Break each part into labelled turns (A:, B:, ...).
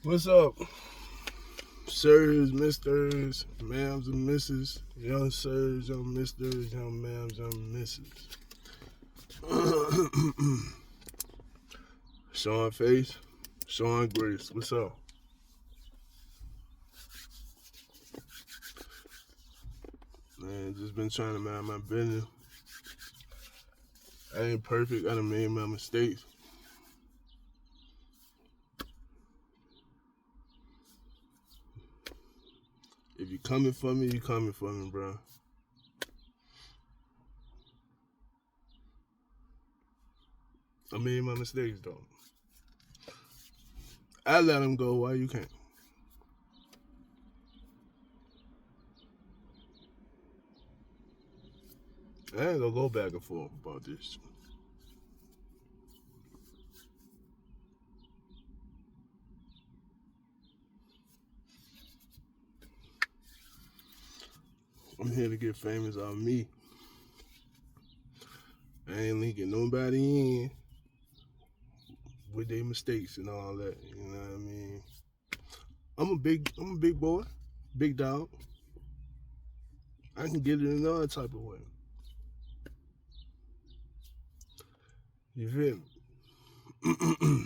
A: What's up, sirs, misters, ma'ams, and misses, young sirs, young misters, young ma'ams, young misses. Sean Face, Sean Grace, what's up? Man, just been trying to mind my business. I ain't perfect, I done made my mistakes. If you coming for me, you coming for me, bro. I made my mistakes, though. I let them go, why you can't? I ain't gonna go back and forth about this. I'm here to get famous off me. I ain't linking nobody in with their mistakes and all that. You know what I mean? I'm a big boy, big dog. I can get it in another type of way. You feel me?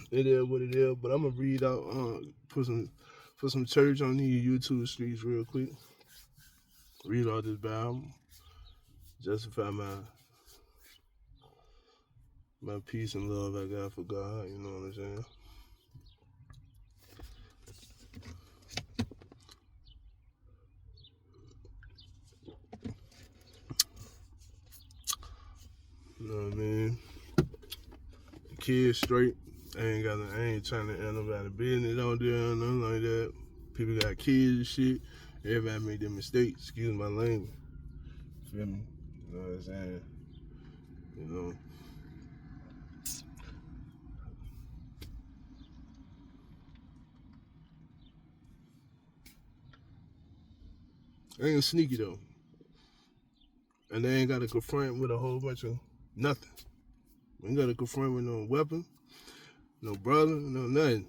A: It is what it is. But I'm gonna read out, put some church on these YouTube streets real quick. Read all this Bible, justify my peace and love I got for God. You know what I'm saying? You know what I mean? The kids straight. I ain't trying to end nobody business on there, nothing like that. People got kids and shit. Everybody make their mistakes. Excuse my language. Feel me? You know what I'm saying? You know. I ain't sneaky though. And they ain't gotta confront with a whole bunch of nothing. We ain't gotta confront with no weapon, no brother, no nothing.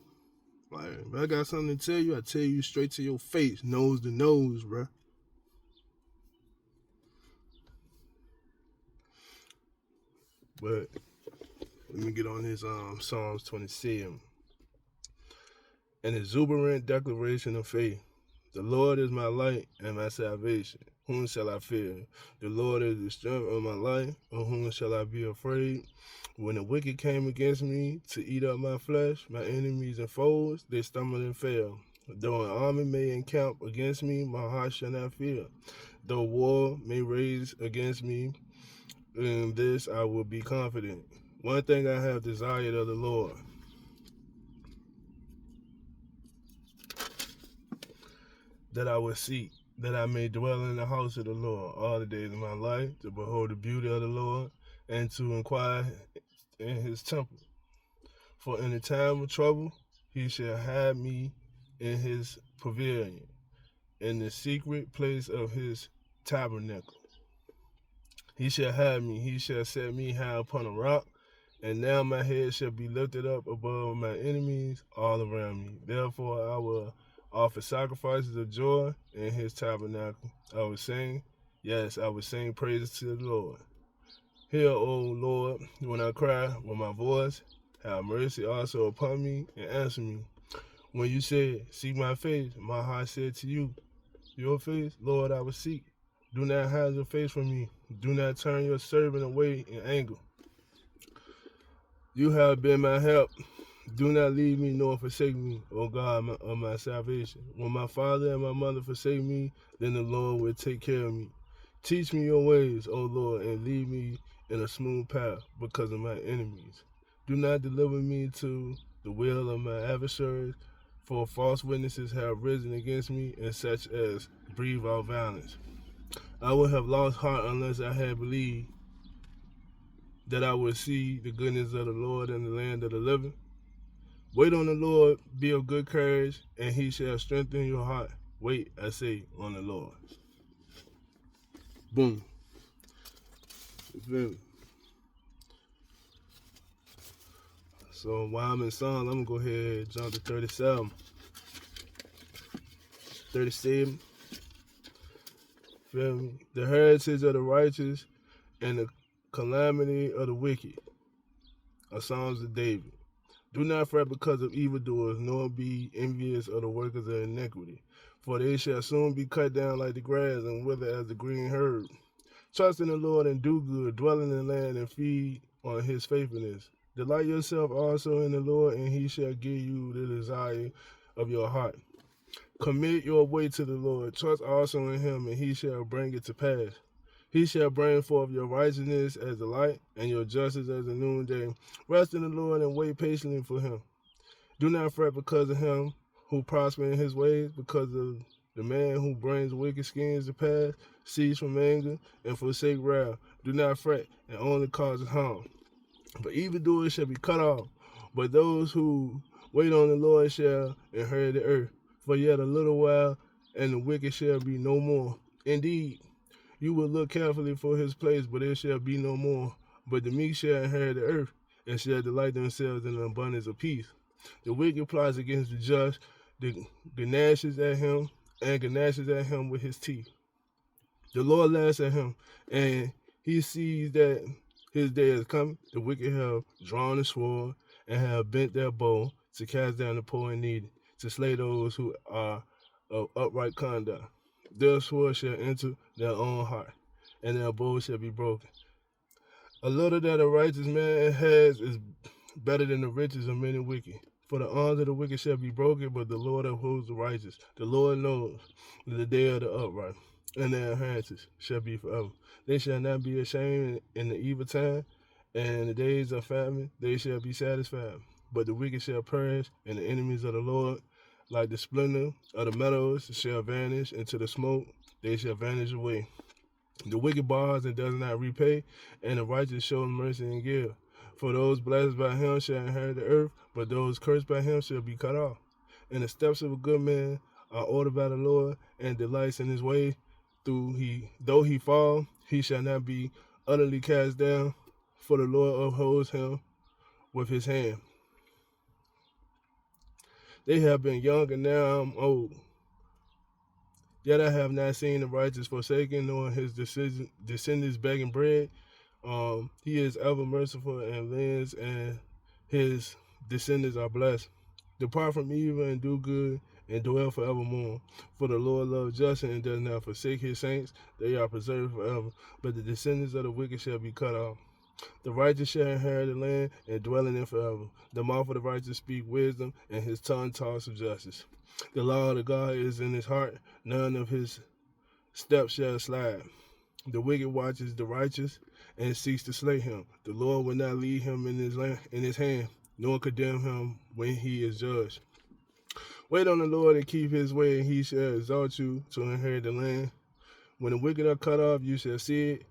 A: Like, if I got something to tell you, I tell you straight to your face, nose to nose, bruh. But let me get on this Psalms 27. An exuberant declaration of faith. The Lord is my light and my salvation. Whom shall I fear? The Lord is the strength of my life. Of whom shall I be afraid? When the wicked came against me to eat up my flesh, my enemies and foes, they stumbled and fell. Though an army may encamp against me, my heart shall not fear. Though war may rage against me, in this I will be confident. One thing I have desired of the Lord, that I will seek, that I may dwell in the house of the Lord all the days of my life, to behold the beauty of the Lord, and to inquire in his temple. For in the time of trouble he shall hide me in his pavilion, in the secret place of his tabernacle. He shall hide me, he shall set me high upon a rock, and now my head shall be lifted up above my enemies all around me. Therefore I will offer sacrifices of joy in his tabernacle. I will sing, yes, I will sing praises to the Lord. Hear, O Lord, when I cry with my voice. Have mercy also upon me and answer me. When you said, seek my face, my heart said to you, your face, Lord, I will seek. Do not hide your face from me. Do not turn your servant away in anger. You have been my help. Do not leave me nor forsake me, O God of my salvation. When my father and my mother forsake me, then the Lord will take care of me. Teach me your ways, O Lord, and lead me in a smooth path because of my enemies. Do not deliver me to the will of my adversaries, for false witnesses have risen against me, and such as breathe out violence. I would have lost heart unless I had believed that I would see the goodness of the Lord in the land of the living. Wait on the Lord, be of good courage, and he shall strengthen your heart. Wait, I say, on the Lord. Boom. You feel me? So while I'm in Psalms, I'm going to go ahead and jump to 37. 37. Feel me? The heritage of the righteous and the calamity of the wicked are Psalms of David. Do not fret because of evildoers, nor be envious of the workers of iniquity, for they shall soon be cut down like the grass and wither as the green herb. Trust in the Lord and do good, dwell in the land and feed on his faithfulness. Delight yourself also in the Lord, and he shall give you the desire of your heart. Commit your way to the Lord. Trust also in him, and he shall bring it to pass. He shall bring forth your righteousness as the light, and your justice as the noonday. Rest in the Lord and wait patiently for him. Do not fret because of him who prosper in his ways, because of the man who brings wicked schemes to pass. Cease from anger and forsake wrath. Do not fret and only cause harm. But evildoers shall be cut off, but those who wait on the Lord shall inherit the earth. For yet a little while, and the wicked shall be no more. Indeed, you will look carefully for his place, but it shall be no more. But the meek shall inherit the earth, and shall delight themselves in an abundance of peace. The wicked plots against the just, the gnashes at him, and gnashes at him with his teeth. The Lord laughs at him, and he sees that his day is coming. The wicked have drawn the sword, and have bent their bow to cast down the poor and needy, to slay those who are of upright conduct. Their sword shall enter their own heart, and their bow shall be broken. A little that a righteous man has is better than the riches of many wicked. For the arms of the wicked shall be broken, but the Lord upholds the righteous. The Lord knows the day of the upright, and their inheritance shall be forever. They shall not be ashamed in the evil time, and in the days of famine they shall be satisfied. But the wicked shall perish, and the enemies of the Lord, like the splendor of the meadows, shall vanish into the smoke. They shall vanish away. The wicked borrows and does not repay, and the righteous shows mercy and give. For those blessed by him shall inherit the earth, but those cursed by him shall be cut off. And the steps of a good man are ordered by the Lord, and delights in his way. Though he fall, he shall not be utterly cast down, for the Lord upholds him with his hand. They have been young, and now I'm old. Yet I have not seen the righteous forsaken, nor his descendants begging bread. He is ever merciful and lends, and his descendants are blessed. Depart from evil and do good, and dwell forevermore. For the Lord loves justice and does not forsake his saints. They are preserved forever, but the descendants of the wicked shall be cut off. The righteous shall inherit the land and dwell in it forever. The mouth of the righteous speak wisdom, and his tongue talks of justice. The law of the God is in his heart, none of his steps shall slide. The wicked watches the righteous and seeks to slay him. The Lord will not leave him in his hand, nor condemn him when he is judged. Wait on the Lord and keep his way, and he shall exalt you to inherit the land. When the wicked are cut off, you shall see it.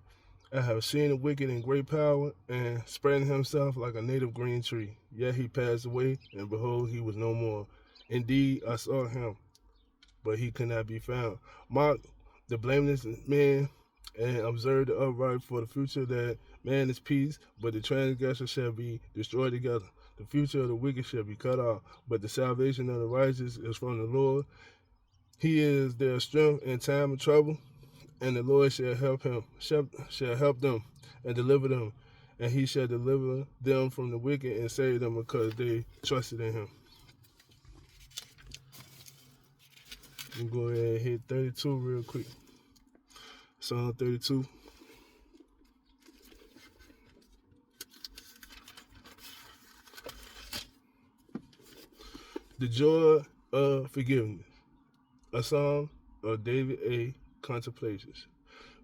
A: I have seen the wicked in great power, and spreading himself like a native green tree. Yet he passed away, and behold, he was no more. Indeed, I saw him, but he could not be found. Mark the blameless man, and observe the upright, for the future that man is peace, but the transgressor shall be destroyed together. The future of the wicked shall be cut off, but the salvation of the righteous is from the Lord. He is their strength in time of trouble, and the Lord shall help them and deliver them, and he shall deliver them from the wicked and save them because they trusted in him. I'm going to go ahead and hit 32 real quick. Psalm 32. The joy of forgiveness. A psalm of David A. Contemplations.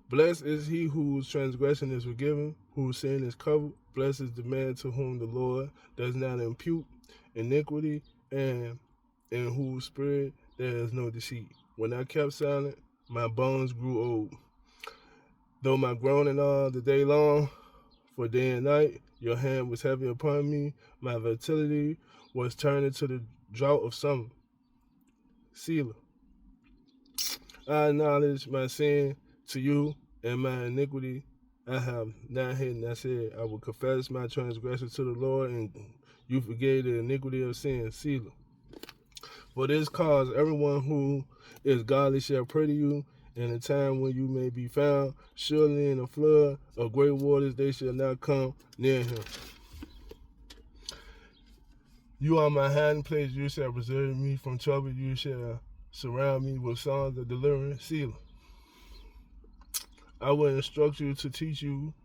A: Blessed is he whose transgression is forgiven, whose sin is covered. Blessed is the man to whom the Lord does not impute iniquity, and in whose spirit there is no deceit. When I kept silent, my bones grew old. Though my groaning all the day long, for day and night your hand was heavy upon me. My vitality was turned into the drought of summer. Selah. I acknowledge my sin to you, and my iniquity I have not hidden. I said, I will confess my transgression to the Lord, and you forgave the iniquity of sin. Selah. For this cause, everyone who is godly shall pray to you in a time when you may be found. Surely in a flood of great waters they shall not come near him. You are my hiding place. You shall preserve me from trouble. You shall surround me with songs of deliverance. Selah. I will instruct you to teach you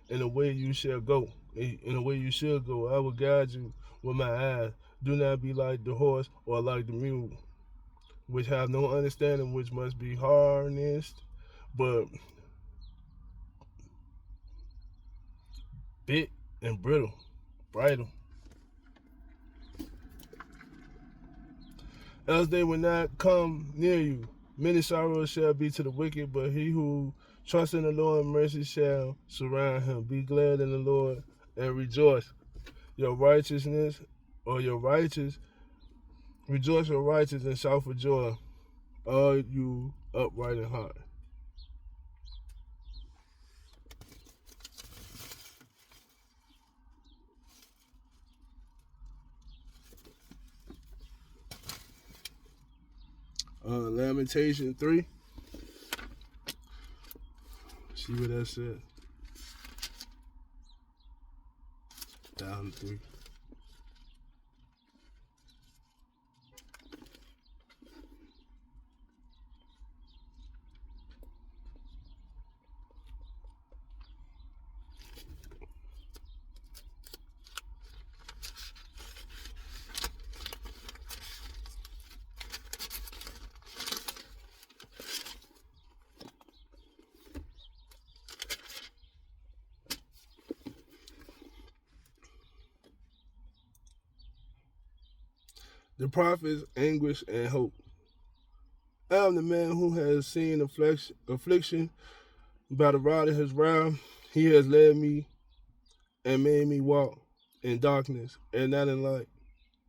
A: in the way you shall go. In the way you should go. I will guide you with my eyes. Do not be like the horse or like the mule, which have no understanding, which must be harnessed, but bit and bridle. Else they will not come near you. Many sorrows shall be to the wicked, but he who trusts in the Lord mercy shall surround him. Be glad in the Lord and rejoice. Your righteousness or your righteous, rejoice your righteous and shout for joy, all you upright in heart. Lamentation 3. See what that said. Down 3. The prophet's anguish and hope. I am the man who has seen affliction by the rod of his wrath. He has led me and made me walk in darkness and not in light.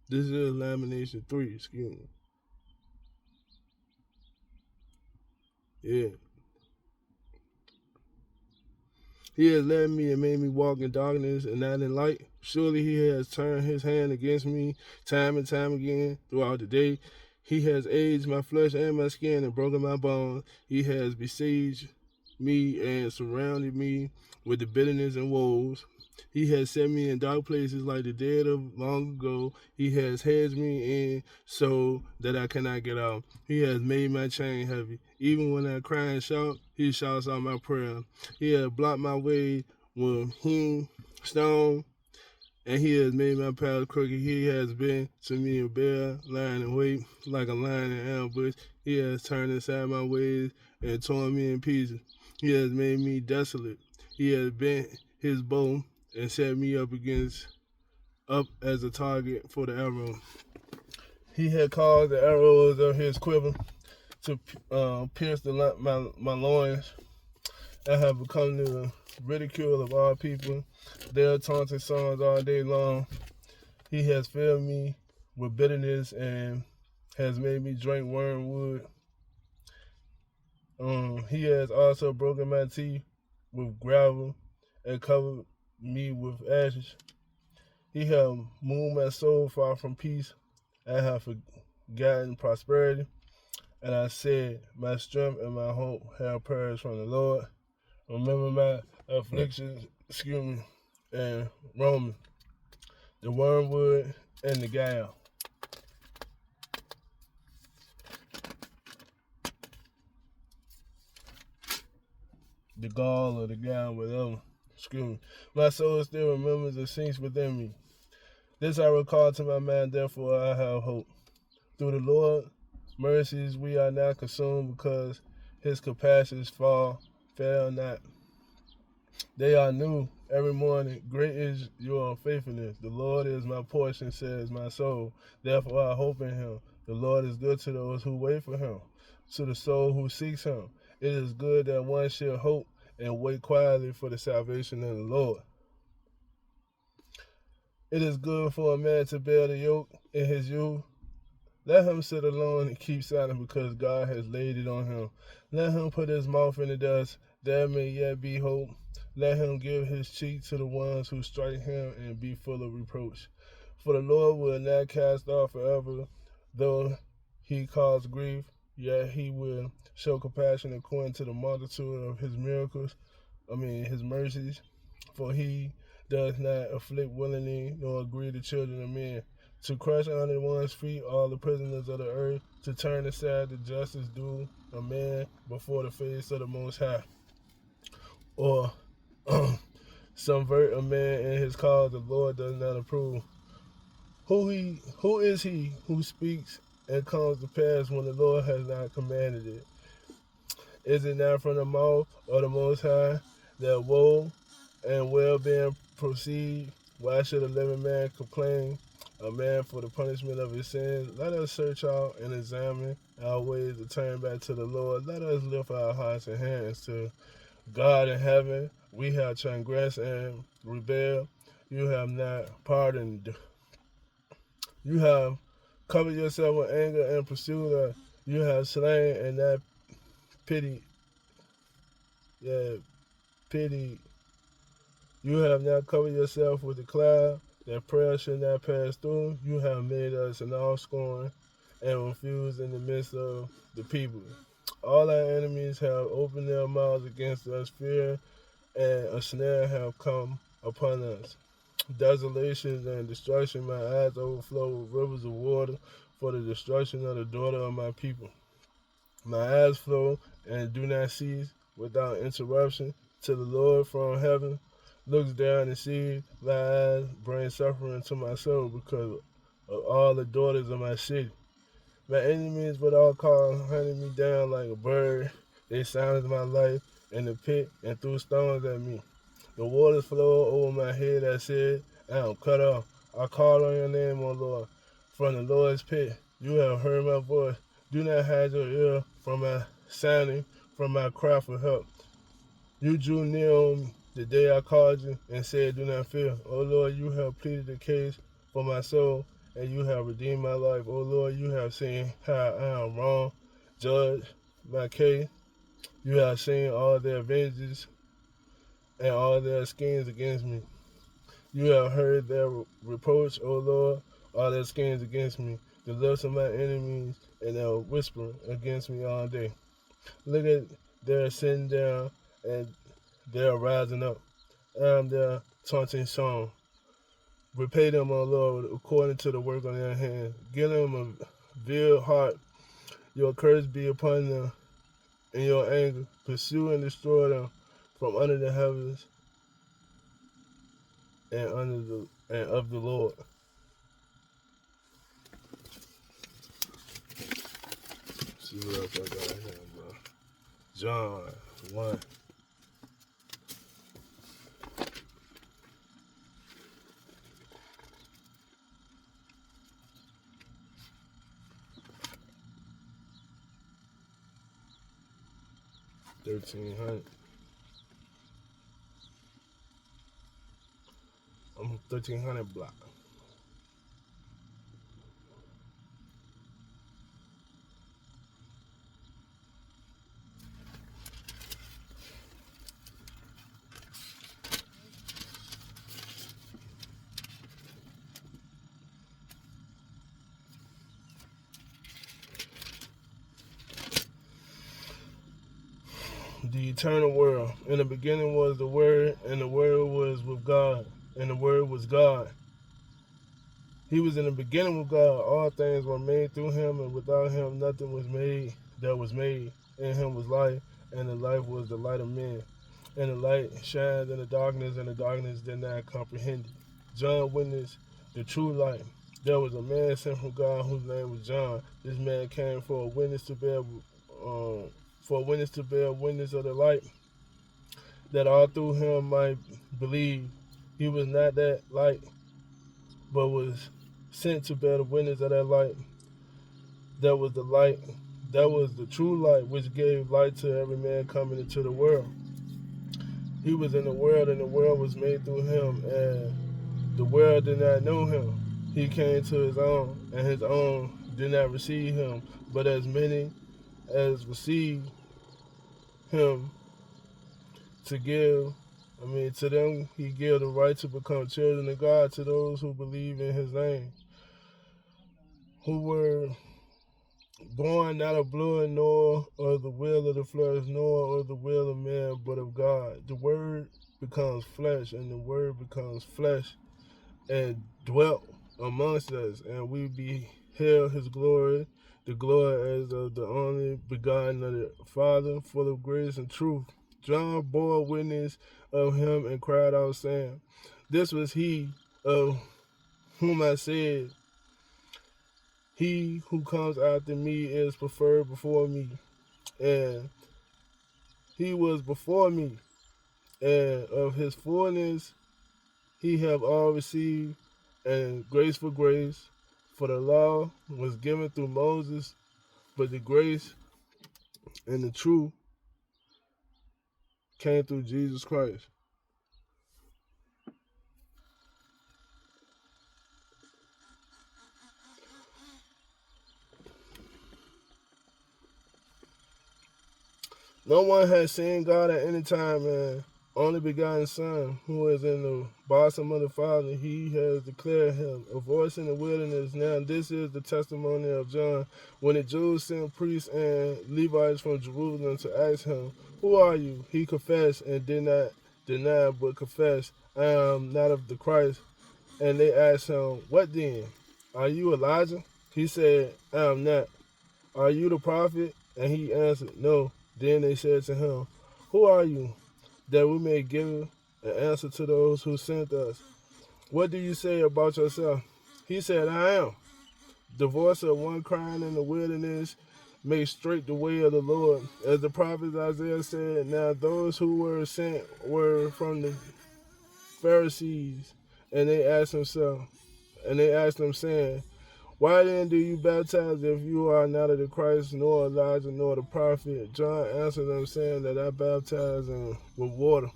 A: This is Lamentation 3, excuse me. Yeah. He has led me and made me walk in darkness and not in light. Surely he has turned his hand against me time and time again throughout the day. He has aged my flesh and my skin and broken my bones. He has besieged me and surrounded me with the bitterness and woes. He has set me in dark places like the dead of long ago. He has hedged me in so that I cannot get out. He has made my chain heavy. Even when I cry and shout, he shouts out my prayer. He has blocked my way with hewn stone, and he has made my path crooked. He has been to me a bear, lying in wait, like a lion in ambush. He has turned aside my ways and torn me in pieces. He has made me desolate. He has bent his bow and set me up as a target for the arrow. He had caused the arrows of his quiver to pierce my loins. I have become the ridicule of all people. Their taunting songs all day long. He has filled me with bitterness and has made me drink wormwood. He has also broken my teeth with gravel and covered me with ashes. He has moved my soul far from peace. I have forgotten prosperity, and I said, my strength and my hope have perished from the Lord. Remember my afflictions, and Roman, the wormwood and the gall. The gall or the gall, whatever. My soul still remembers and sinks within me. This I recall to my mind, therefore I have hope. Through the Lord's mercies we are not consumed, because his compassions fail not. They are new every morning. Great is your faithfulness. The Lord is my portion, says my soul. Therefore I hope in him. The Lord is good to those who wait for him, to the soul who seeks him. It is good that one should hope and wait quietly for the salvation of the Lord. It is good for a man to bear the yoke in his youth. Let him sit alone and keep silent, because God has laid it on him. Let him put his mouth in the dust. There may yet be hope. Let him give his cheek to the ones who strike him and be full of reproach. For the Lord will not cast off forever, though he caused grief, yet he will show compassion according to the multitude of his miracles, his mercies. For he does not afflict willingly, nor agree the children of men. To crush under one's feet all the prisoners of the earth, to turn aside the justice due a man before the face of the Most High. Or subvert a man in his cause, the Lord does not approve. Who is he who speaks and comes to pass when the Lord has not commanded it? Is it not from the mouth of the Most High that woe and well-being proceed? Why should a living man complain, a man for the punishment of his sins? Let us search out and examine our ways to turn back to the Lord. Let us lift our hearts and hands to God in heaven. We have transgressed and rebelled. You have not pardoned. You have covered yourself with anger and pursued us. You have slain and not pitied. Yeah, pity. You have not covered yourself with a cloud that prayer should not pass through. You have made us an offscoring and refused in the midst of the people. All our enemies have opened their mouths against us. Fear and a snare have come upon us. Desolation and destruction, my eyes overflow with rivers of water for the destruction of the daughter of my people. My eyes flow and do not cease without interruption till the Lord from heaven looks down and sees. My eyes bring suffering to my soul because of all the daughters of my city. My enemies without cause hunted me down like a bird. They silenced my life in the pit and threw stones at me. The waters flowed over my head. I said, I am cut off. I called on your name, O Lord, from the Lord's pit. You have heard my voice. Do not hide your ear from my sounding, from my cry for help. You drew near on the day I called you and said, do not fear. O Lord, you have pleaded the case for my soul, and you have redeemed my life. O Lord, you have seen how I am wrong. Judge my case. You have seen all their vengeance and all their schemes against me. You have heard their reproach, O Lord, all their schemes against me. The lips of my enemies and their whispering against me all day. Look at their sitting down and their rising up. I am their taunting song. Repay them, O Lord, according to the work of their hands. Give them a veiled heart. Your curse be upon them in your anger. Pursue and destroy them from under the heavens and of the Lord. See what else I got here, bro. John 1. I'm 1300 block. The eternal world. In the beginning was the Word, and the Word was with God, and the Word was God. He was in the beginning with God. All things were made through him, and without him nothing was made that was made. In him was life, and the life was the light of men. And the light shined in the darkness, and the darkness did not comprehend it. John witnessed the true light. There was a man sent from God whose name was John. This man came for a witness to bear witness of the light, that all through him might believe. He was not that light, but was sent to bear the witness of that light. That was the light, that was the true light, which gave light to every man coming into the world. He was in the world, and the world was made through him, and the world did not know him. He came to his own, and his own did not receive him. But as many as received him, to them he gave the right to become children of God, to those who believe in his name, who were born not of blood, nor of the will of the flesh, nor of the will of man, but of God. The Word becomes flesh, and the Word becomes flesh and dwelt amongst us, and we beheld his glory, the glory as of the only begotten of the Father, full of grace and truth. John bore witness of him and cried out, saying, This was he of whom I said, He who comes after me is preferred before me. And he was before me, and of his fullness he have all received, and grace for grace. For the law was given through Moses, but the grace and the truth came through Jesus Christ. No one has seen God at any time, and only begotten Son, who is in the bosom of the Father, he has declared him. A voice in the wilderness. Now this is the testimony of John, when the Jews sent priests and Levites from Jerusalem to ask him, Who are you? He confessed and did not deny, but confessed, I am not of the Christ. And they asked him, What then? Are you Elijah? He said, I am not. Are you the prophet? And he answered, No. Then they said to him, Who are you? That we may give an answer to those who sent us. What do you say about yourself? He said, I am the voice of one crying in the wilderness, make straight the way of the Lord. As the prophet Isaiah said, Now those who were sent were from the Pharisees, and they asked him, saying, Why then do you baptize if you are not of the Christ, nor Elijah, nor the prophet? John answered them, saying that I baptize with water.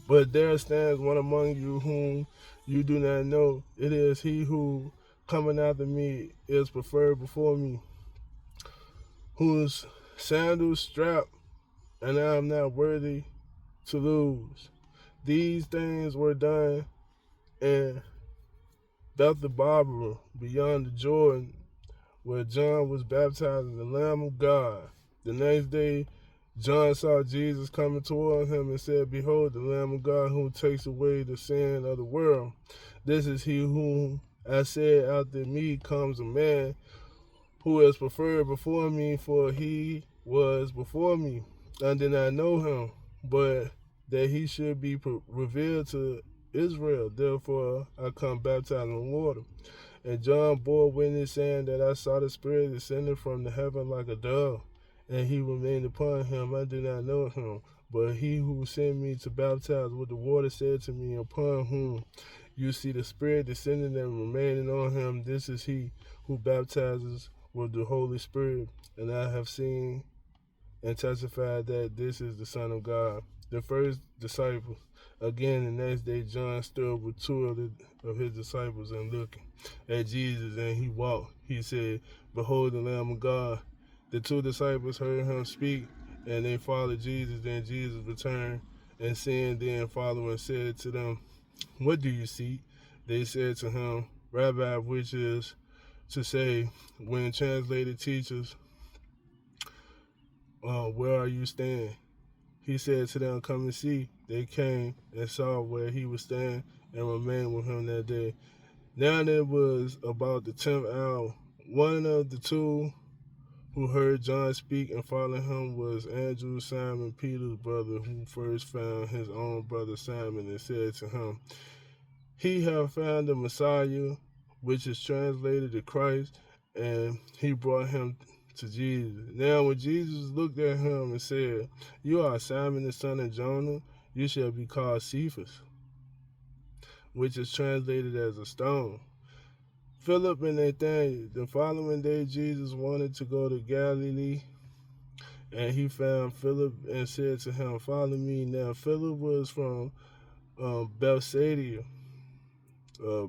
A: But there stands one among you whom you do not know. It is he who coming after me is preferred before me, whose sandals strap, and I am not worthy to lose. These things were done in Bethabara, beyond the Jordan, where John was baptizing, the Lamb of God. The next day, John saw Jesus coming toward him and said, Behold, the Lamb of God who takes away the sin of the world. This is he whom I said, After me comes a man who is preferred before me, for he was before me. I did not know him, but that he should be revealed to Israel. Therefore, I come baptizing in water. And John bore witness, saying that I saw the Spirit descending from the heaven like a dove, and he remained upon him. I did not know him, but he who sent me to baptize with the water said to me, Upon whom you see the Spirit descending and remaining on him, this is he who baptizes with the Holy Spirit. And I have seen and testified that this is the Son of God. The first disciples. Again, the next day, John stood with two of his disciples, and looking at Jesus, and he walked. He said, Behold the Lamb of God. The two disciples heard him speak, and they followed Jesus. Then Jesus returned, and seeing them following, said to them, What do you seek? They said to him, Rabbi, which is to say, when translated teachers, where are you staying? He said to them, Come and see. They came and saw where he was staying, and remained with him that day. Now it was about the 10th hour. One of the two who heard John speak and followed him was Andrew, Simon Peter's brother, who first found his own brother Simon, and said to him, He hath found the Messiah, which is translated the Christ, and he brought him to Jesus. Now when Jesus looked at him and said, You are Simon the son of Jonah, you shall be called Cephas, which is translated as a stone. Philip and Nathanael. The following day Jesus wanted to go to Galilee, and he found Philip and said to him, Follow me. Now Philip was from Bethsaida, uh,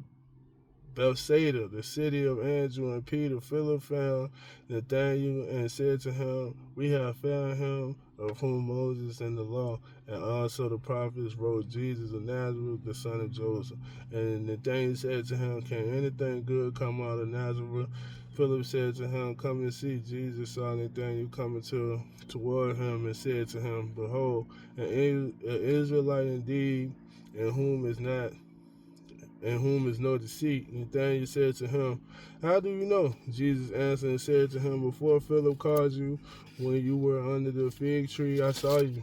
A: Bethsaida, the city of Andrew and Peter. Philip found Nathanael and said to him, "We have found him of whom Moses and the law and also the prophets wrote, Jesus of Nazareth, the son of Joseph." And Nathanael said to him, "Can anything good come out of Nazareth?" Philip said to him, "Come and see." Jesus saw Nathanael coming toward him and said to him, "Behold, an Israelite indeed, in whom is no deceit." Nathanael said to him, "How do you know?" Jesus answered and said to him, "Before Philip called you, when you were under the fig tree, I saw you."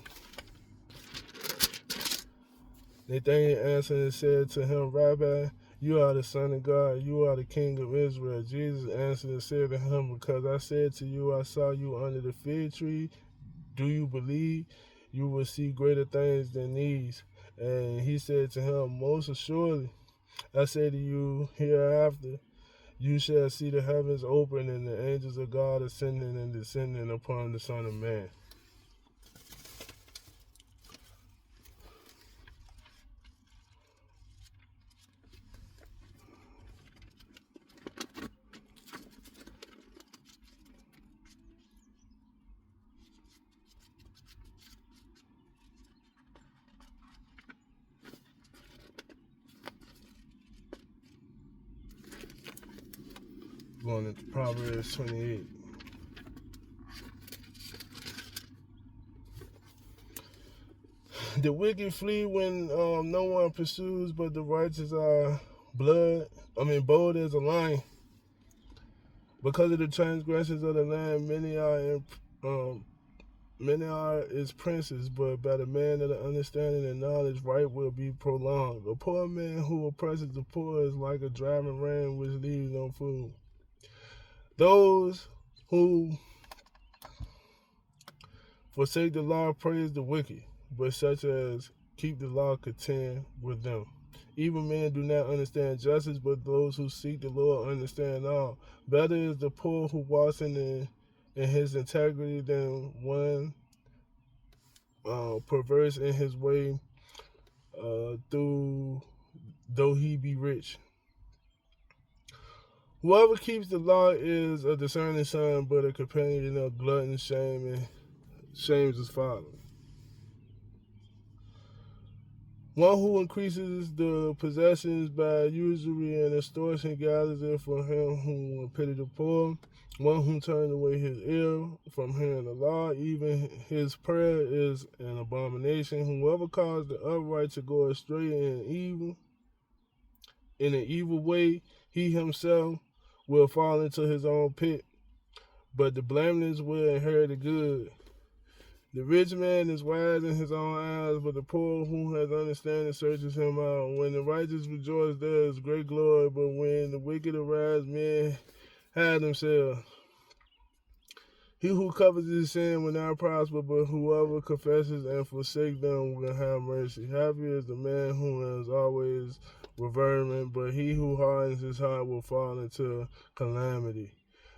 A: Nathanael answered and said to him, "Rabbi, you are the Son of God, you are the King of Israel." Jesus answered and said to him, "Because I said to you, I saw you under the fig tree, do you believe? You will see greater things than these." And he said to him, "Most assuredly, I say to you, hereafter you shall see the heavens open and the angels of God ascending and descending upon the Son of Man." Going into Proverbs 28. The wicked flee when no one pursues, but the righteous are bold as a lion. Because of the transgressions of the land, many are its princes, but by the man of the understanding and knowledge, right will be prolonged. A poor man who oppresses the poor is like a driving rain which leaves no food. Those who forsake the law praise the wicked, but such as keep the law contend with them. Evil men do not understand justice, but those who seek the Lord understand all. Better is the poor who walks in his integrity than one perverse in his way, though he be rich. Whoever keeps the law is a discerning son, but a companion of glutton, shame, and shames his father. One who increases the possessions by usury and extortion gathers it from him who will pity the poor. One who turns away his ear from hearing the law, even his prayer is an abomination. Whoever causes the upright to go astray in an evil way, he himself will fall into his own pit, but the blameless will inherit the good. The rich man is wise in his own eyes, but the poor who has understanding searches him out. When the righteous rejoice, there is great glory, but when the wicked arise, men hide themselves. He who covers his sin will not prosper, but whoever confesses and forsakes them will have mercy. Happy is the man who is always reverent, but he who hardens his heart will fall into calamity.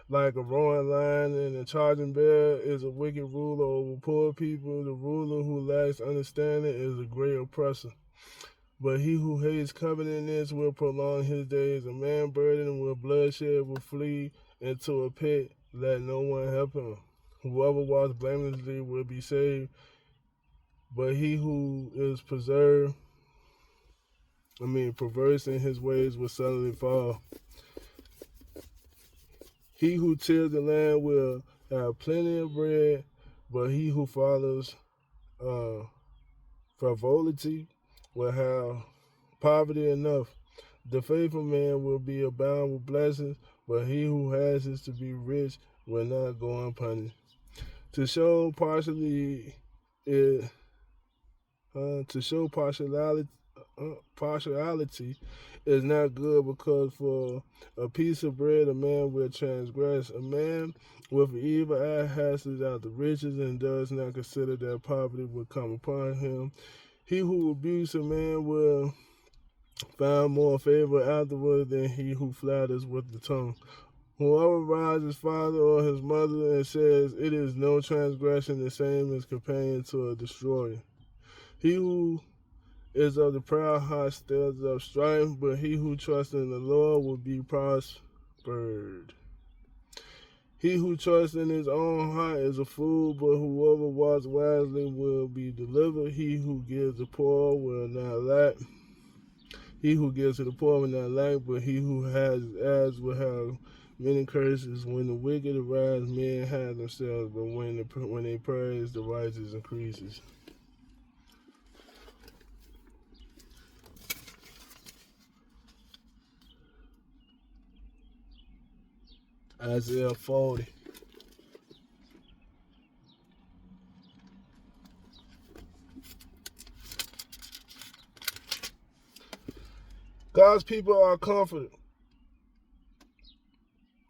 A: Like a roaring lion and a charging bear is a wicked ruler over poor people. The ruler who lacks understanding is a great oppressor. But he who hates covetousness will prolong his days. A man burdened with bloodshed will flee into a pit. Let no one help him. Whoever walks blamelessly will be saved, but he who is perverse in his ways will suddenly fall. He who tills the land will have plenty of bread, but he who follows frivolity will have poverty enough. The faithful man will be abound with blessings, but he who hastes to be rich will not go unpunished. To show partiality is partiality is not good, because for a piece of bread a man will transgress. A man with an evil eye hastens out the riches and does not consider that poverty will come upon him. He who rebukes a man will find more favor afterward than he who flatters with the tongue. Whoever rides his father or his mother and says, "It is no transgression," the same is companion to a destroyer. He who is of the proud heart stirs up strife, but he who trusts in the Lord will be prospered. He who trusts in his own heart is a fool, but whoever walks wisely will be delivered. He who gives the poor will not lack. He who gives to the poor will not lack, but he who has as will have many curses. When the wicked arise, men hide themselves, but when they praise, the righteous increases. Isaiah 40. God's people are comforted.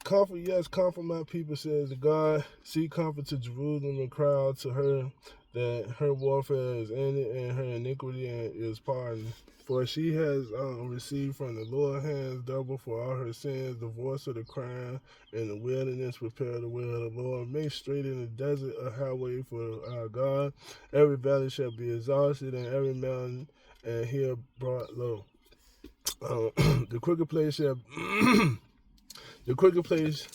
A: Comfort, yes, comfort my people, says God. Seek comfort to Jerusalem and cry out to her that her warfare is ended and her iniquity is pardoned. For she has received from the Lord hands double for all her sins. The voice of the crying in the wilderness, prepare the way of the Lord. Make straight in the desert a highway for our God. Every valley shall be exhausted, and every mountain and hill brought low. The crooked place shall the crooked place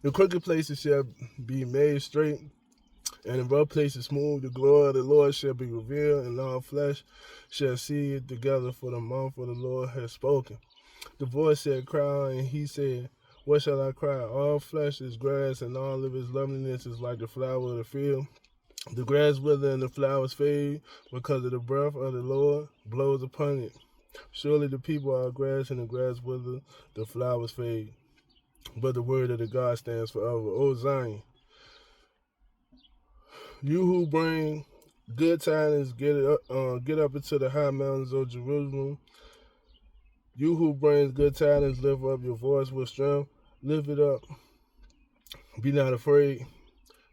A: the crooked places shall be made straight, and the rough places smooth. The glory of the Lord shall be revealed, and all flesh shall see it together, for the mouth of the Lord has spoken. The voice said, cry, and he said, what shall I cry? All flesh is grass, and all of its loveliness is like the flower of the field. The grass wither and the flowers fade, because of the breath of the Lord blows upon it. Surely the people are grass, and the grass wither, the flowers fade. But the word of the God stands forever. O Zion, you who bring good tidings, get up into the high mountains of Jerusalem. You who brings good tidings, lift up your voice with strength. Lift it up. Be not afraid.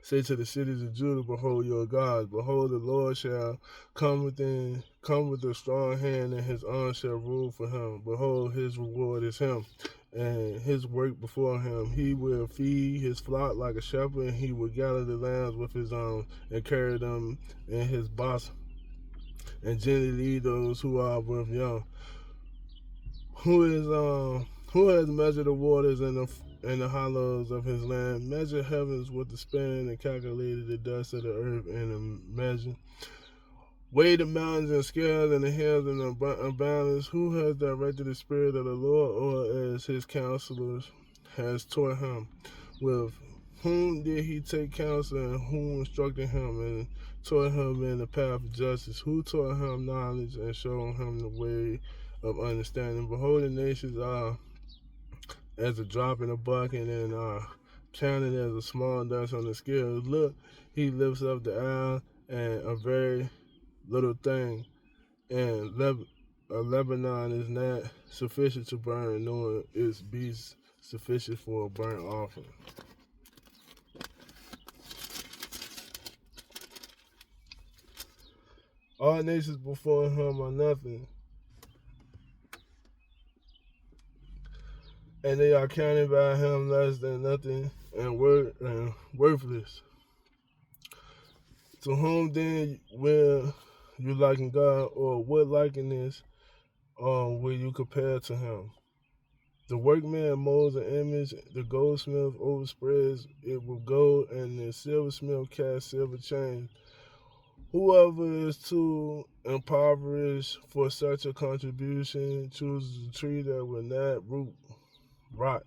A: Say to the cities of Judah, behold your God. Behold, the Lord shall come with a strong hand, and his arm shall rule for him. Behold, his reward is him, and his work before him. He will feed his flock like a shepherd, and he will gather the lambs with his arms, and carry them in his bosom, and gently lead those who are with young. Who has measured the waters in the hollows of his land, measured heavens with the span, and calculated the dust of the earth in a measure? Weighed the mountains in scales and the hills in a balance. Who has directed the Spirit of the Lord, or as his counselors has taught him? With whom did he take counsel, and who instructed him and taught him in the path of justice? Who taught him knowledge and showed him the way of understanding? Behold, the nations are as a drop in a bucket, and are counted as a small dust on the scales. Look, he lifts up the isle, and a very little thing, and Lebanon is not sufficient to burn, nor is beast sufficient for a burnt offering. All nations before him are nothing, and they are counted by him less than nothing and worthless. To whom then will you liken God, or what likeness will you compare to him? The workman molds an image, the goldsmith overspreads it with gold, and the silversmith casts silver chains. Whoever is too impoverished for such a contribution chooses a tree that will not rot.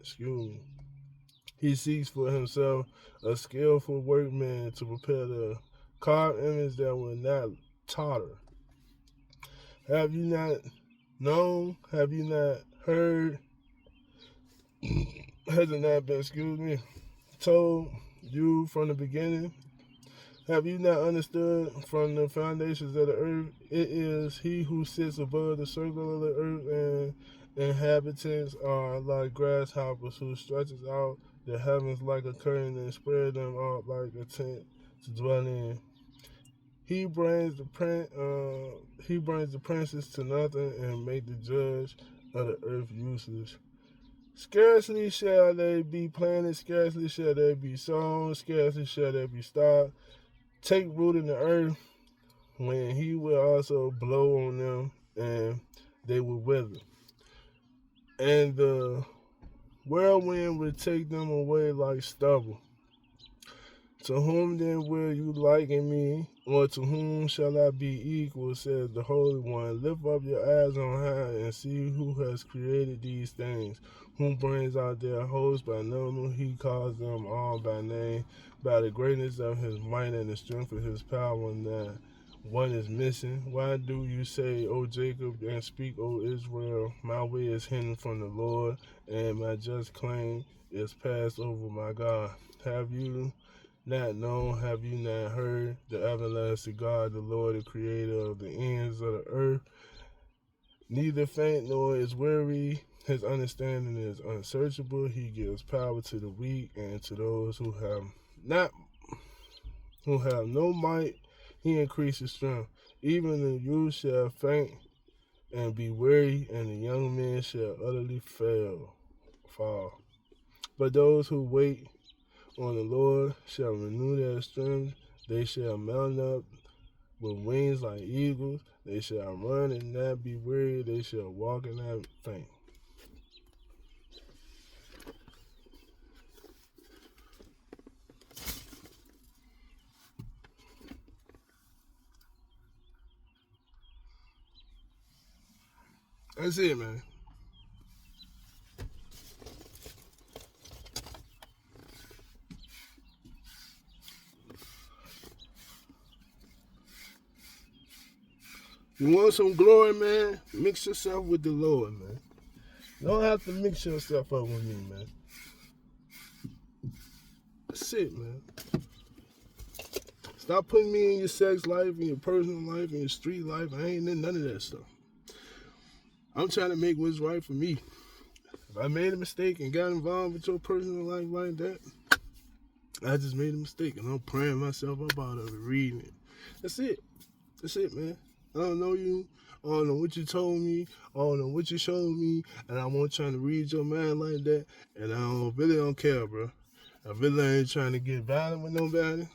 A: He seeks for himself a skillful workman to prepare the carved image that will not totter. Have you not known? Have you not heard? Has it not been, told you from the beginning? Have you not understood from the foundations of the earth? It is he who sits above the circle of the earth, and inhabitants are like grasshoppers, who stretches out the heavens like a curtain and spread them out like a tent to dwell in. He brings the princes to nothing, and make the judge of the earth useless. Scarcely shall they be planted, scarcely shall they be sown, scarcely shall they be stopped. Take root in the earth, when he will also blow on them, and they will wither. And the whirlwind will take them away like stubble. To whom then will you liken me, or to whom shall I be equal, says the Holy One. Lift up your eyes on high, and see who has created these things, who brings out their hosts by number. He calls them all by name, by the greatness of his might and the strength of his power, and that one is missing. Why do you say, O Jacob, and speak, O Israel, my way is hidden from the Lord, and my just claim is passed over my God? Have you not known, have you not heard? The everlasting God, the Lord, the creator of the ends of the earth, neither faint nor is weary. His understanding is unsearchable. He gives power to the weak, and to those who have no might, he increases strength. Even the youth shall faint and be weary, and the young men shall utterly fall. But those who wait on the Lord shall renew their strength. They shall mount up with wings like eagles. They shall run and not be weary. They shall walk and not faint. That's it, man. You want some glory, man? Mix yourself with the Lord, man. You don't have to mix yourself up with me, man. That's it, man. Stop putting me in your sex life, in your personal life, in your street life. I ain't in none of that stuff. I'm trying to make what's right for me. If I made a mistake and got involved with your personal life like that, I just made a mistake, and I'm praying myself up out of it, reading it. That's it. That's it, man. I don't know you. I don't know what you told me. I don't know what you showed me, and I won't trying to read your mind like that, and I really don't care, bro. I really ain't trying to get violent with nobody.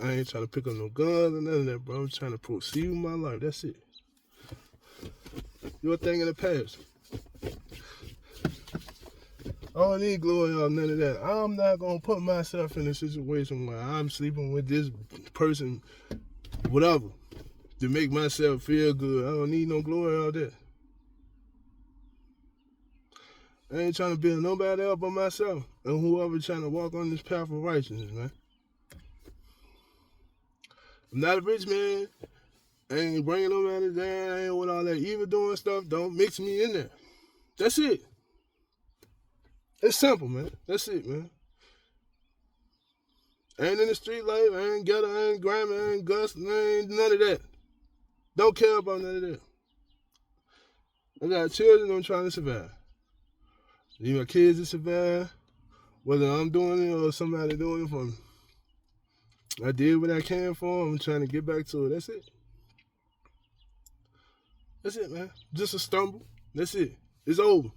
A: I ain't trying to pick up no guns or none of that, bro. I'm trying to proceed with my life. That's it. Your thing in the past. I don't need glory or none of that. I'm not going to put myself in a situation where I'm sleeping with this person, whatever, to make myself feel good. I don't need no glory or that. I ain't trying to build nobody up but myself and whoever trying to walk on this path of righteousness, man. I'm not a rich man. I ain't bringing nobody down. I ain't with all that evil doing stuff. Don't mix me in there. That's it. It's simple, man. That's it, man. I ain't in the street life. I ain't ghetto. I ain't grimy. I ain't Gus. I ain't none of that. Don't care about none of that. I got children. I'm trying to survive. Need my kids to survive. Whether I'm doing it or somebody doing it for me. I did what I can for them. I'm trying to get back to it. That's it. That's it, man. Just a stumble. That's it. It's over.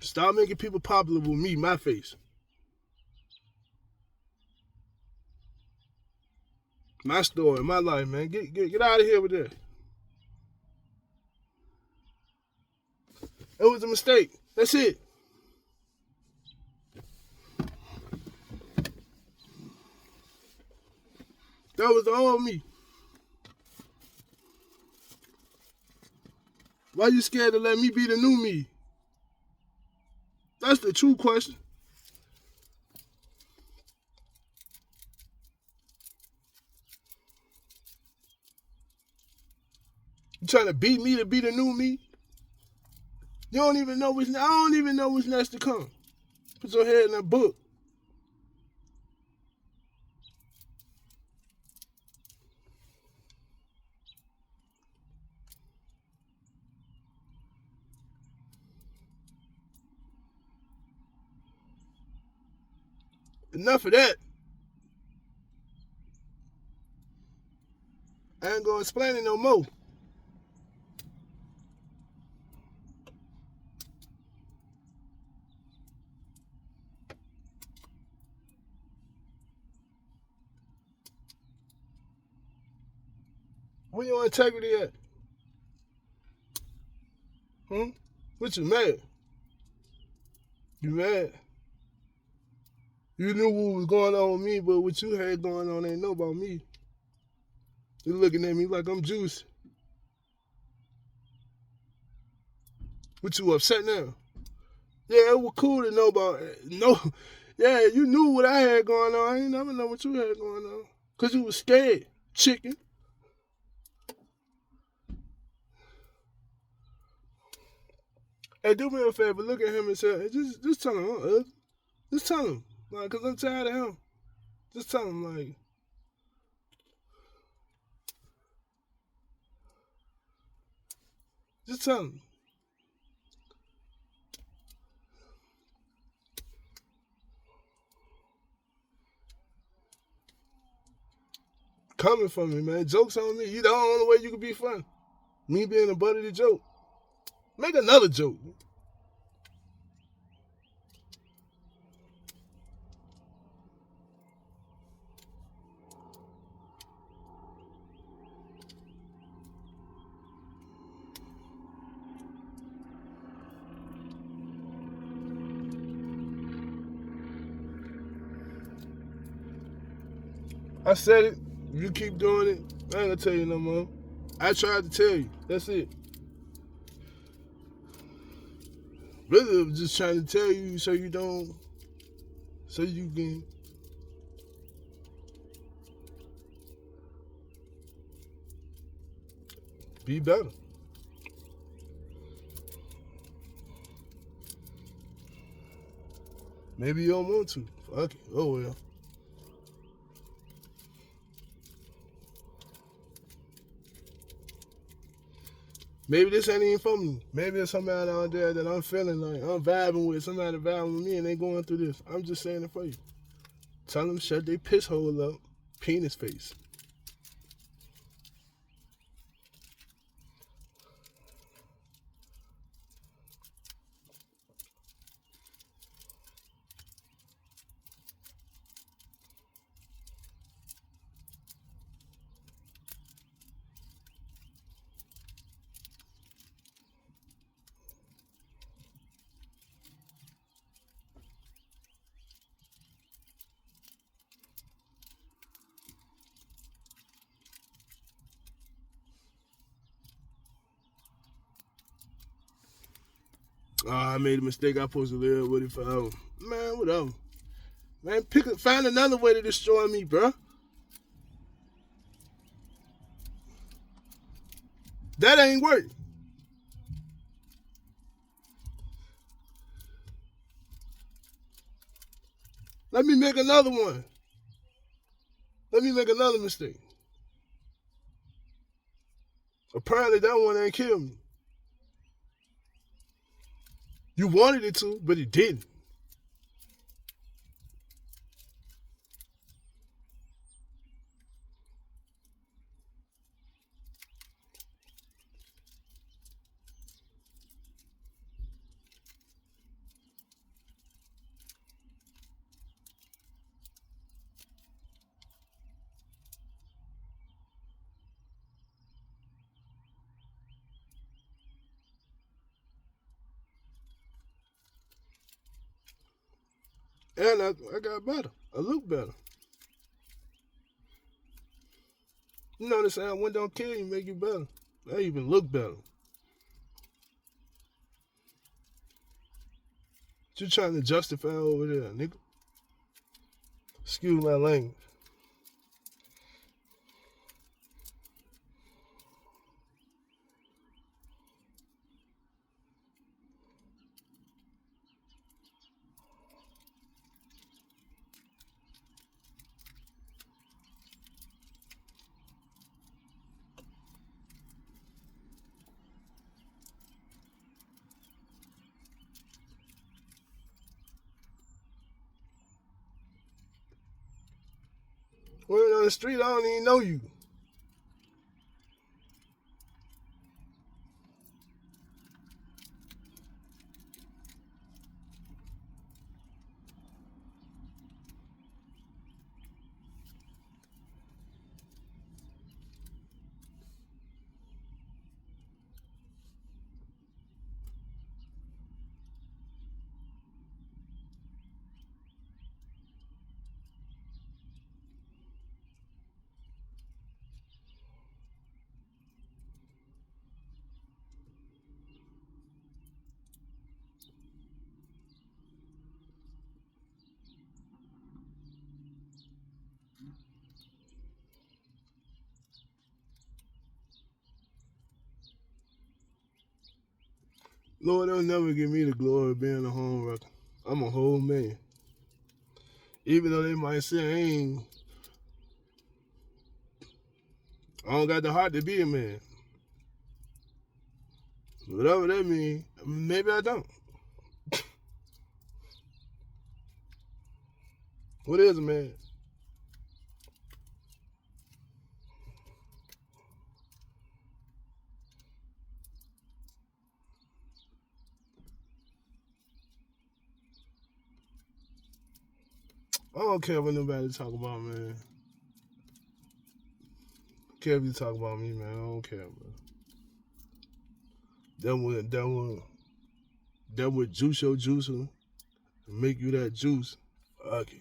A: Stop making people popular with me, my face. My story, my life, man. Get out of here with that. It was a mistake. That's it. That was the old me. Why you scared to let me be the new me? That's the true question. You trying to beat me to be the new me? You don't even know I don't even know what's next to come. Put your head in that book. Enough of that. I ain't gonna explain it no more. Where your integrity at? What you mad? You mad? You knew what was going on with me, but what you had going on ain't know about me. You looking at me like I'm juicy. What you upset now? Yeah, it was cool to know about it. No, yeah, you knew what I had going on. I ain't never know what you had going on. Cause you was scared, chicken. Hey, do me a favor, look at him and say, just tell him, just tell him, like, cause I'm tired of him. Just tell him, like, just tell him. Coming from me, man. Jokes on me. You the only way you can be fun. Me being the butt of the joke. Make another joke. I said it. You keep doing it. I ain't gonna tell you no more. I tried to tell you. That's it. Really, I'm just trying to tell you so you don't, so you can be better. Maybe you don't want to. Fuck it. Oh well. Maybe this ain't even for me. Maybe there's somebody out there that I'm feeling like I'm vibing with, somebody vibing with me and they going through this. I'm just saying it for you. Tell them shut their piss hole up. Penis face. I made a mistake. I supposed to live with it forever. Man, whatever. Man, find another way to destroy me, bro. That ain't work. Let me make another one. Let me make another mistake. Apparently that one ain't killed me. You wanted it to, but it didn't. And I got better. I look better. You know what I'm saying? One don't kill you, make you better. I even look better. What you trying to justify over there, nigga? Excuse my language. When on the street, I don't even know you. Lord, they'll never give me the glory of being a home wrecker. I'm a whole man. Even though they might say I don't got the heart to be a man. Whatever that means, maybe I don't. What is a man? I don't care what nobody talk about, man. I don't care if you talk about me, man. I don't care, bro. That would juice your juicer and make you that juice. Fuck it.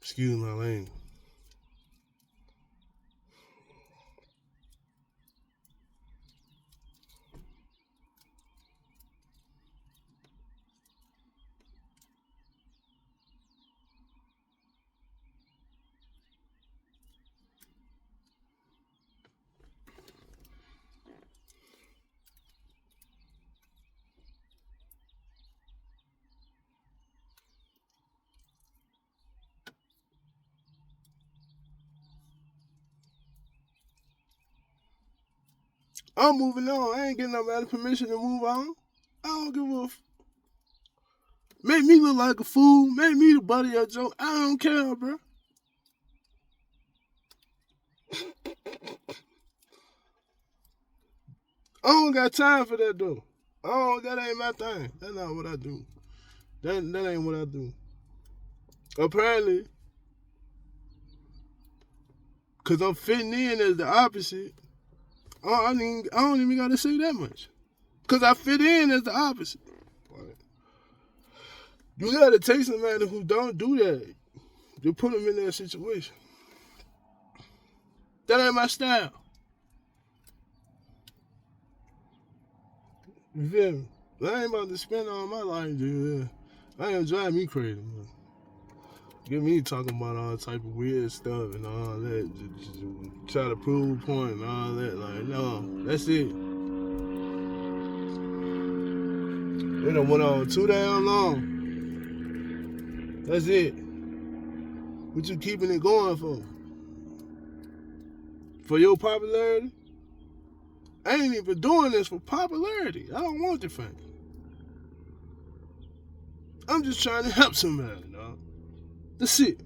A: Excuse my language. I'm moving on. I ain't getting nobody permission to move on. I don't give a make me look like a fool. Make me the butt of your joke. I don't care, bro. I don't got time for that though. Oh, that ain't my thing. That's not what I do. That ain't what I do. Apparently, cause I'm fitting in as the opposite. I don't even gotta say that much. Cause I fit in as the opposite. You gotta take somebody who don't do that to put them in that situation. That ain't my style. You feel me? I ain't about to spend all my life doing that. I ain't drive me crazy, man. Get me talking about all type of weird stuff and all that. Just try to prove a point and all that. Like, no, that's it. It done went on too damn long. That's it. What you keeping it going for? For your popularity? I ain't even doing this for popularity. I don't want the fame. I'm just trying to help somebody, dog. That's it.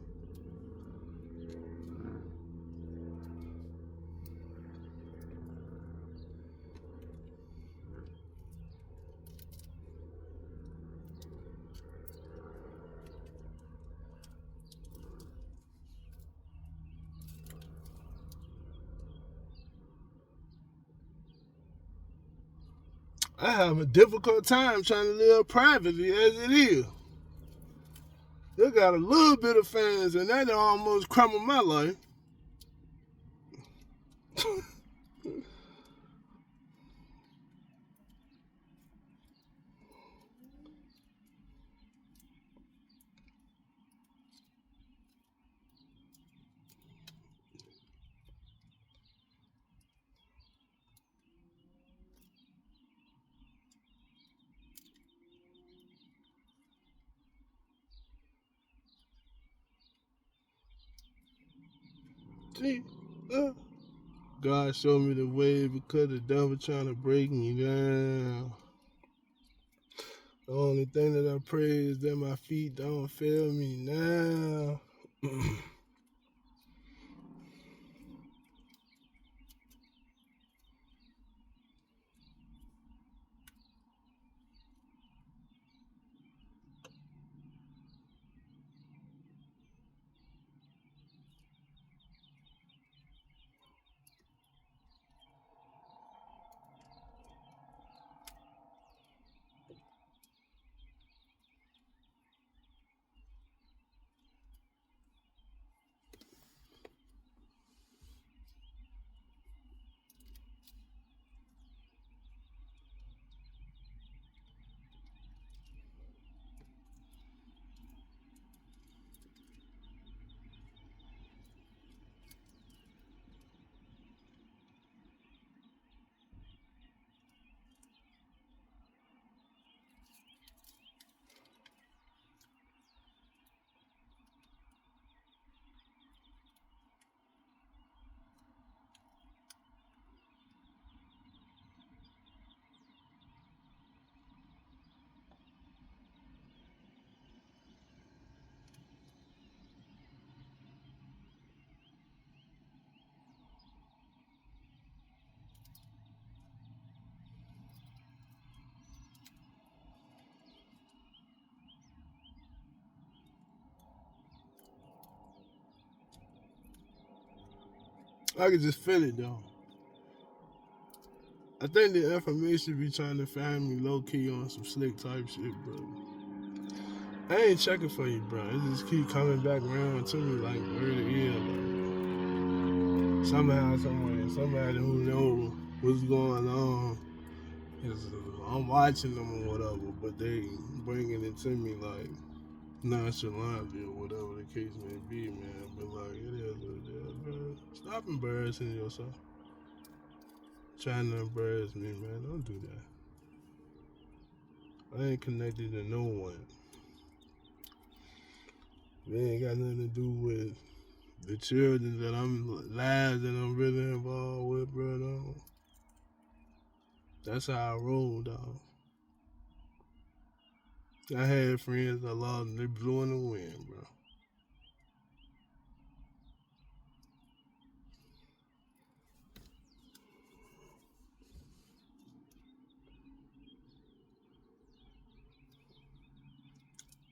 A: I have a difficult time trying to live privately as it is. They got a little bit of fans and that almost crumbled my life. See, God showed me the way because the devil trying to break me down. The only thing that I pray is that my feet don't fail me now. I can just feel it though. I think the information be trying to find me low key on some slick type shit, bro. I ain't checking for you, bro. It just keep coming back around to me like word of ear, like somehow, somewhere, somebody who know what's going on is I'm watching them or whatever, but they bringing it to me like nonchalantly or whatever the case may be, man. But like it is what it is, bro. Stop embarrassing yourself. Trying to embarrass me, man. Don't do that. I ain't connected to no one. It ain't got nothing to do with the children that lives that I'm really involved with, bro. Though. That's how I roll, dog. I had friends I lost and they blew in the wind, bro.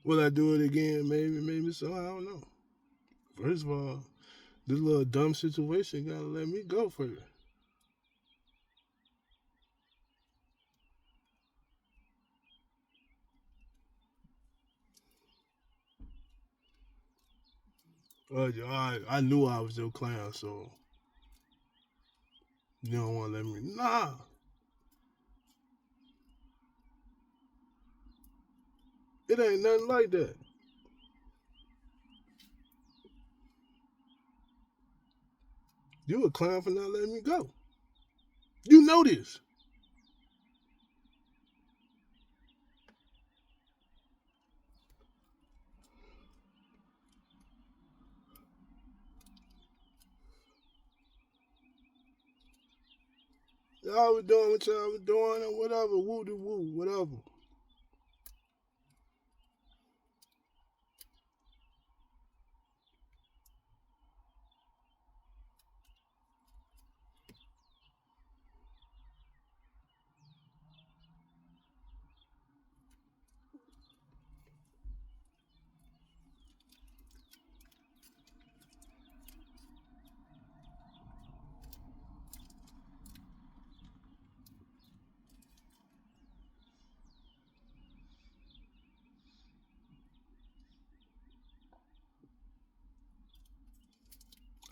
A: Will I do it again? Maybe so. I don't know. First of all, this little dumb situation gotta let me go first. I knew I was your clown, so you don't want to let me. Nah, it ain't nothing like that. You a clown for not letting me go. You know this. Y'all was doing what y'all was doing or whatever. Woo de woo, whatever.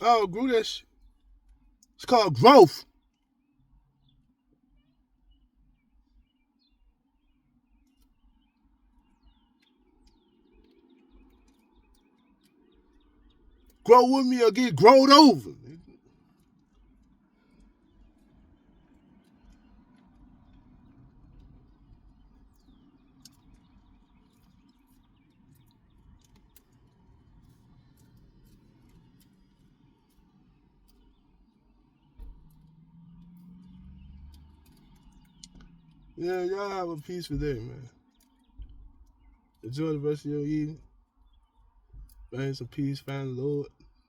A: Oh, grew that shit. It's called growth. Grow with me or get growed over. Yeah, y'all have a peaceful day, man. Enjoy the rest of your evening. Find some peace, find the Lord,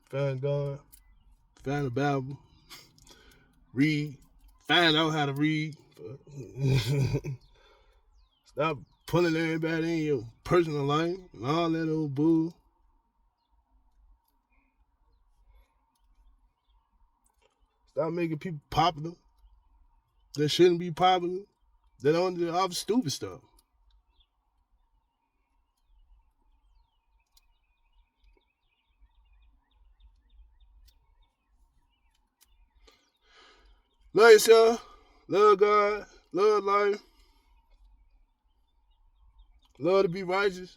A: find God, find the Bible, read, find out how to read. Stop pulling everybody in your personal life and all that old bull. Stop making people popular that shouldn't be popular. That on the all stupid stuff. Love yourself, love God, love life, love to be righteous,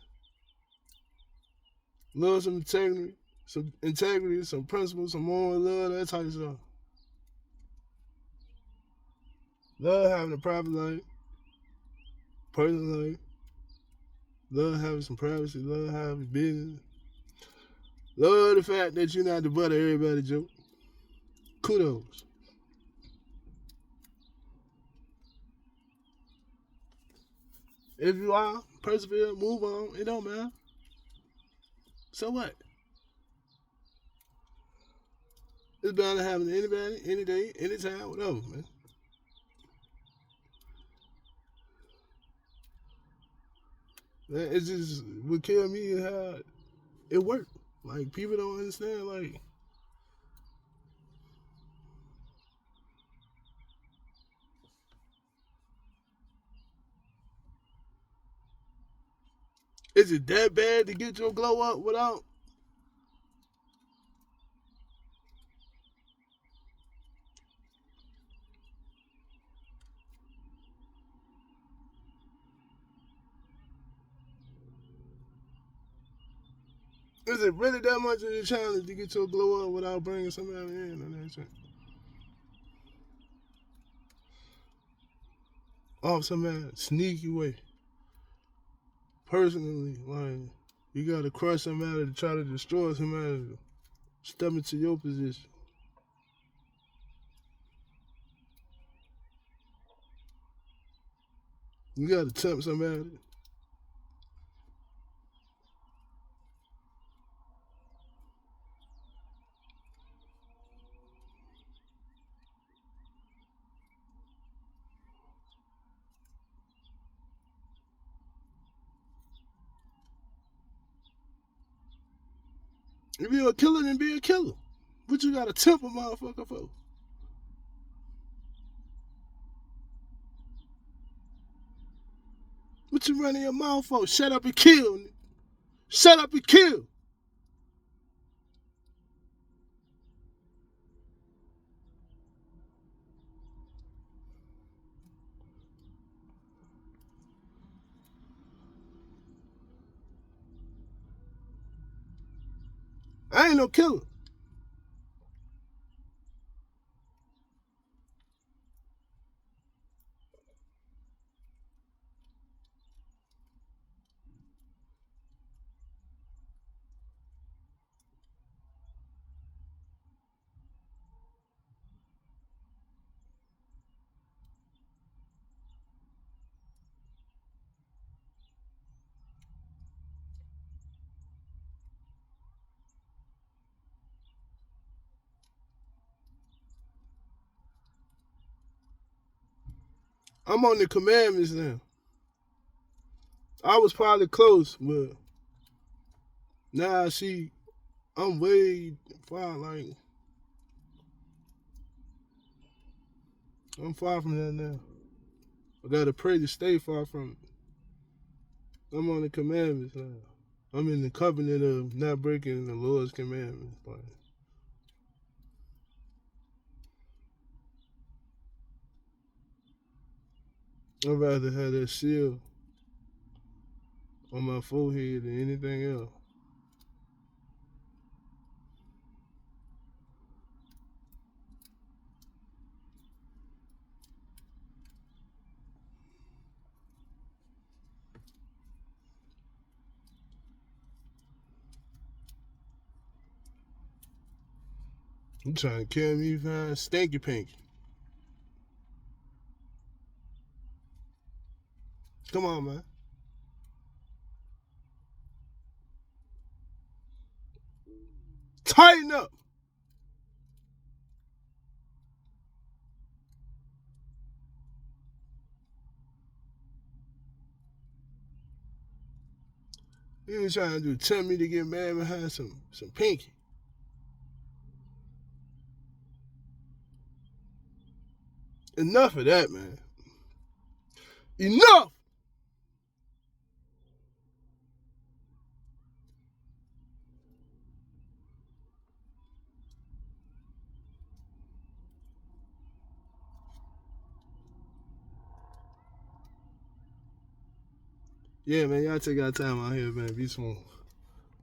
A: love some integrity, some principles, some moral love, that type of stuff. Love having a private life, personal life, love having some privacy, love having business. Love the fact that you're not the butt of everybody's joke. Kudos. If you are, persevere, move on. It don't matter. So what? It's bound to happen to anybody, any day, anytime, whatever, man. It's just what killed me is how it worked. Like people don't understand. Like Is it that bad to get your glow up without? Is it really that much of a challenge to get your glow up without bringing somebody in on that shit? Off some sneaky way. Personally, like, you gotta crush somebody to try to destroy somebody to step into your position. You gotta tempt somebody. If you're a killer, then be a killer. What you gotta tempt a motherfucker for? What you running your mouth for? Shut up and kill. Shut up and kill. I ain't no killer. I'm on the commandments now. I was probably close, but now I see I'm way far. Like, I'm far from that now. I gotta pray to stay far from it. I'm on the commandments now. I'm in the covenant of not breaking the Lord's commandments. Like, I'd rather have that seal on my forehead than anything else. You trying to kill me, fine? Stinky pinky. Come on, man. Tighten up. You ain't trying to tell me to get mad behind some pinky. Enough of that, man. Enough. Yeah, man. Y'all take our time out here, man. Be smooth.